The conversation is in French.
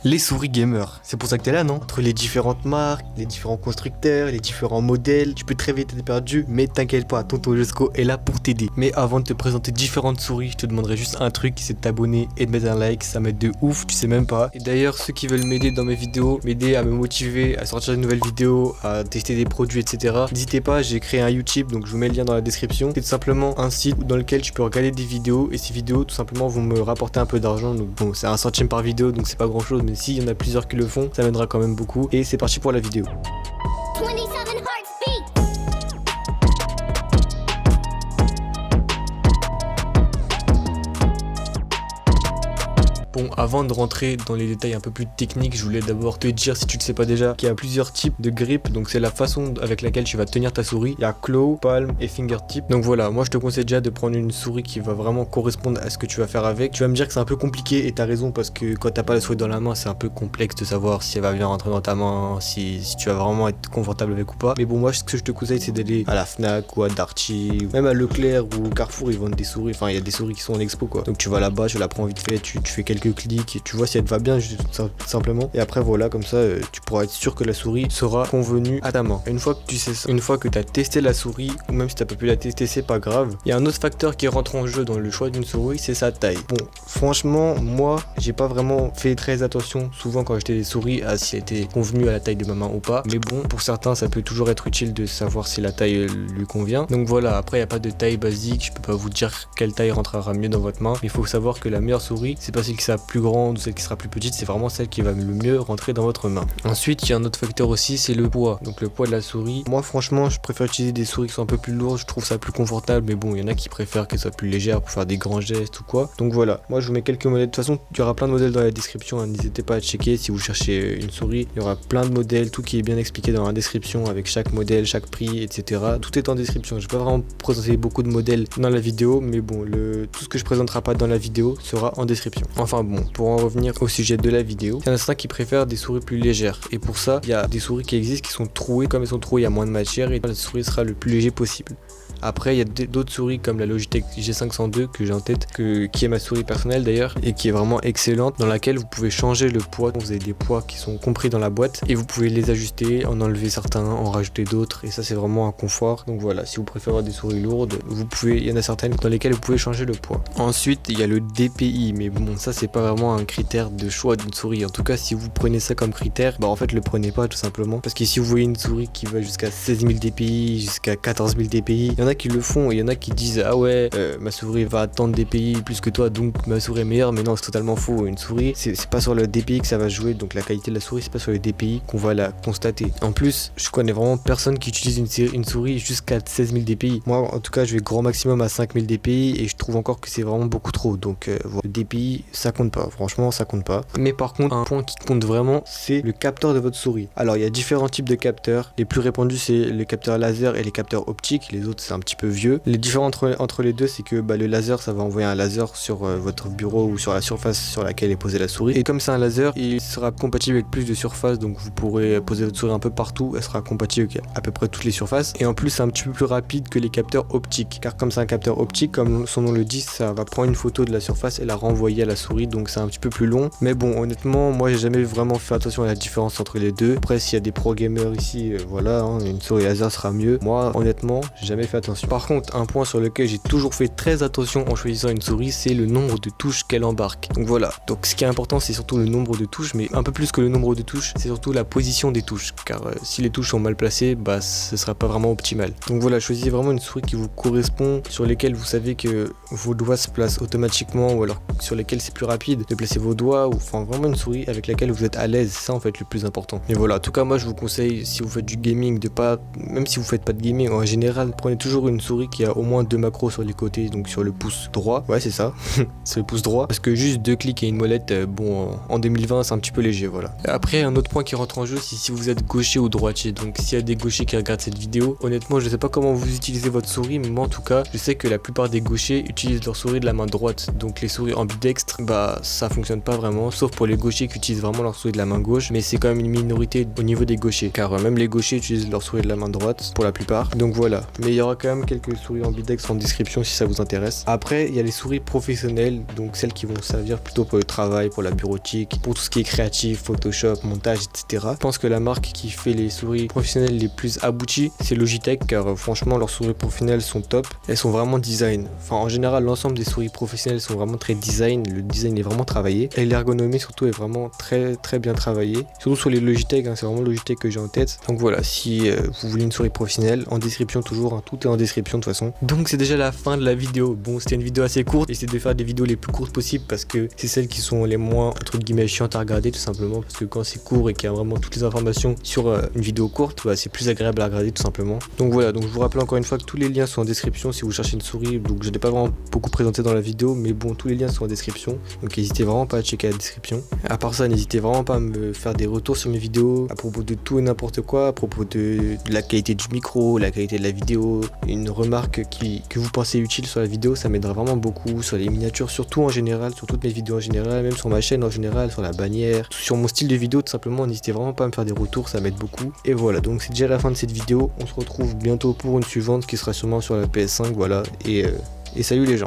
Les souris gamers, c'est pour ça que t'es là, non? Entre les différentes marques, les différents constructeurs, les différents modèles, tu peux très vite être perdu, mais t'inquiète pas, Tonton Josko est là pour t'aider. Mais avant de te présenter différentes souris, je te demanderai juste un truc, c'est de t'abonner et de mettre un like, ça m'aide de ouf, tu sais même pas. Et d'ailleurs, ceux qui veulent m'aider dans mes vidéos, m'aider à me motiver, à sortir de nouvelles vidéos, à tester des produits, etc. N'hésitez pas, j'ai créé un YouTube, donc je vous mets le lien dans la description. C'est tout simplement un site dans lequel tu peux regarder des vidéos, et ces vidéos, tout simplement, vont me rapporter un peu d'argent. Donc bon, c'est 1 centime par vidéo, donc c'est pas grand chose, mais s'il y en a plusieurs qui le font, ça m'aidera quand même beaucoup. Et c'est parti pour la vidéo. 27 Hearts Beat. Bon, avant de rentrer dans les détails un peu plus techniques, je voulais d'abord te dire, si tu ne sais pas déjà, qu'il y a plusieurs types de grip. Donc c'est la façon avec laquelle tu vas tenir ta souris. Il y a claw, palm et fingertip. Donc voilà, moi je te conseille déjà de prendre une souris qui va vraiment correspondre à ce que tu vas faire avec. Tu vas me dire que c'est un peu compliqué et t'as raison, parce que quand t'as pas la souris dans la main, c'est un peu complexe de savoir si elle va bien rentrer dans ta main, si tu vas vraiment être confortable avec ou pas. Mais bon, moi ce que je te conseille, c'est d'aller à la Fnac ou à Darty, même à Leclerc ou Carrefour, ils vendent des souris. Enfin, il y a des souris qui sont en expo quoi. Donc tu vas là-bas, tu la prends vite fait, tu fais quelques clics et tu vois si elle te va bien, juste simplement. Et après voilà, comme ça tu pourras être sûr que la souris sera convenue à ta main. Une fois que tu sais ça, une fois que tu as testé la souris, ou même si tu n'as pas pu la tester, c'est pas grave. Il y a un autre facteur qui rentre en jeu dans le choix d'une souris, c'est sa taille. Bon, franchement, moi j'ai pas vraiment fait très attention souvent quand j'étais des souris à si elle était convenue à la taille de ma main ou pas. Mais bon, pour certains ça peut toujours être utile de savoir si la taille lui convient. Donc voilà, après il n'y a pas de taille basique, je peux pas vous dire quelle taille rentrera mieux dans votre main. Mais il faut savoir que la meilleure souris, c'est pas celle qui sera plus grande ou celle qui sera plus petite, c'est vraiment celle qui va le mieux rentrer dans votre main. Ensuite, il y a un autre facteur aussi, c'est le poids. Donc le poids de la souris. Moi franchement, je préfère utiliser des souris qui sont un peu plus lourdes, je trouve ça plus confortable, mais bon, il y en a qui préfèrent qu'elles soient plus légères pour faire des grands gestes ou quoi. Donc voilà, moi je vous mets quelques modèles. De toute façon, il y aura plein de modèles dans la description, hein. N'hésitez pas à checker si vous cherchez une souris. Il y aura plein de modèles, tout qui est bien expliqué dans la description avec chaque modèle, chaque prix, etc. Tout est en description. Je vais pas vraiment présenter beaucoup de modèles dans la vidéo, mais bon, tout ce que je présenterai pas dans la vidéo sera en description. Enfin bon, pour en revenir au sujet de la vidéo, il y en a certains qui préfèrent des souris plus légères, et pour ça il y a des souris qui existent qui sont trouées. Comme elles sont trouées, il y a moins de matière et la souris sera le plus léger possible. Après il y a d'autres souris comme la Logitech G502 que j'ai en tête, qui est ma souris personnelle d'ailleurs, et qui est vraiment excellente, dans laquelle vous pouvez changer le poids. Vous avez des poids qui sont compris dans la boîte et vous pouvez les ajuster, en enlever certains, en rajouter d'autres, et ça c'est vraiment un confort. Donc voilà, si vous préférez avoir des souris lourdes, vous pouvez, il y en a certaines dans lesquelles vous pouvez changer le poids. Ensuite il y a le DPI, mais bon, ça c'est pas vraiment un critère de choix d'une souris. En tout cas, si vous prenez ça comme critère, bah en fait le prenez pas tout simplement, parce que si vous voyez une souris qui va jusqu'à 16 000 DPI, jusqu'à 14 000 DPI, il y en a qui le font et il y en a qui disent ah ouais, ma souris va attendre DPI plus que toi, donc ma souris est meilleure. Mais non, c'est totalement faux. Une souris, c'est pas sur le DPI que ça va jouer, donc la qualité de la souris, c'est pas sur le DPI qu'on va la constater. En plus, je connais vraiment personne qui utilise une souris jusqu'à 16 000 DPI. Moi en tout cas, je vais grand maximum à 5 000 DPI et je trouve encore que c'est vraiment beaucoup trop. Donc le DPI ça compte pas, franchement ça compte pas. Mais par contre, un point qui compte vraiment, c'est le capteur de votre souris. Alors il y a différents types de capteurs. Les plus répandus, c'est les capteurs laser et les capteurs optiques. Les autres c'est un petit peu vieux. Les différences entre les deux, c'est que le laser, ça va envoyer un laser sur votre bureau ou sur la surface sur laquelle est posée la souris. Et comme c'est un laser, il sera compatible avec plus de surfaces, donc vous pourrez poser votre souris un peu partout. Elle sera compatible avec à peu près toutes les surfaces. Et en plus, c'est un petit peu plus rapide que les capteurs optiques, car comme c'est un capteur optique, comme son nom le dit, ça va prendre une photo de la surface et la renvoyer à la souris, donc c'est un petit peu plus long. Mais bon, honnêtement, moi j'ai jamais vraiment fait attention à la différence entre les deux. Après, s'il y a des pro gamers ici, voilà, hein, une souris laser sera mieux. Moi honnêtement, j'ai jamais fait attention. Par contre, un point sur lequel j'ai toujours fait très attention en choisissant une souris, c'est le nombre de touches qu'elle embarque. Donc voilà, donc ce qui est important, c'est surtout le nombre de touches, mais un peu plus que le nombre de touches, c'est surtout la position des touches, car si les touches sont mal placées, bah ce sera pas vraiment optimal. Donc voilà, choisissez vraiment une souris qui vous correspond, sur lesquelles vous savez que vos doigts se placent automatiquement, ou alors sur lesquelles c'est plus rapide de placer vos doigts, ou enfin vraiment une souris avec laquelle vous êtes à l'aise. C'est ça en fait le plus important. Et voilà, en tout cas moi je vous conseille, si vous faites du gaming, de pas, même si vous faites pas de gaming en général, prenez toujours une souris qui a au moins 2 macros sur les côtés, donc sur le pouce droit, ouais c'est ça, c'est le pouce droit, parce que juste 2 clics et une molette, bon en 2020 c'est un petit peu léger, voilà. Après un autre point qui rentre en jeu, c'est si vous êtes gaucher ou droitier. Donc s'il y a des gauchers qui regardent cette vidéo, honnêtement je sais pas comment vous utilisez votre souris, mais moi en tout cas je sais que la plupart des gauchers utilisent leur souris de la main droite, donc les souris ambidextres, bah ça fonctionne pas vraiment, sauf pour les gauchers qui utilisent vraiment leur souris de la main gauche, mais c'est quand même une minorité au niveau des gauchers, car même les gauchers utilisent leur souris de la main droite pour la plupart. Donc voilà, mais il y aura quand même quelques souris ambidex en description si ça vous intéresse. Après, il y a les souris professionnelles, donc celles qui vont servir plutôt pour le travail, pour la bureautique, pour tout ce qui est créatif, Photoshop, montage, etc. Je pense que la marque qui fait les souris professionnelles les plus abouties, c'est Logitech, car franchement leurs souris professionnelles sont top. Elles sont vraiment design. Enfin, en général, l'ensemble des souris professionnelles sont vraiment très design. Le design est vraiment travaillé et l'ergonomie surtout est vraiment très bien travaillée. Surtout sur les Logitech, c'est vraiment Logitech que j'ai en tête. Donc voilà, si vous voulez une souris professionnelle, en description toujours, tout est en description de toute façon. Donc c'est déjà la fin de la vidéo. Bon, c'était une vidéo assez courte. J'essaie de faire des vidéos les plus courtes possibles parce que c'est celles qui sont les moins entre guillemets chiantes à regarder, tout simplement, parce que quand c'est court et qu'il y a vraiment toutes les informations sur une vidéo courte, c'est plus agréable à regarder tout simplement. Donc voilà, donc je vous rappelle encore une fois que tous les liens sont en description si vous cherchez une souris. Donc je n'ai pas vraiment beaucoup présenté dans la vidéo, mais bon, tous les liens sont en description, donc n'hésitez vraiment pas à checker la description. À part ça, n'hésitez vraiment pas à me faire des retours sur mes vidéos à propos de tout et n'importe quoi, à propos de la qualité du micro, la qualité de la vidéo, une remarque que vous pensez utile sur la vidéo, ça m'aidera vraiment beaucoup, sur les miniatures surtout en général, sur toutes mes vidéos en général, même sur ma chaîne en général, sur la bannière, sur mon style de vidéo tout simplement. N'hésitez vraiment pas à me faire des retours, ça m'aide beaucoup. Et voilà, donc c'est déjà la fin de cette vidéo, on se retrouve bientôt pour une suivante qui sera sûrement sur la PS5, voilà, et salut les gens.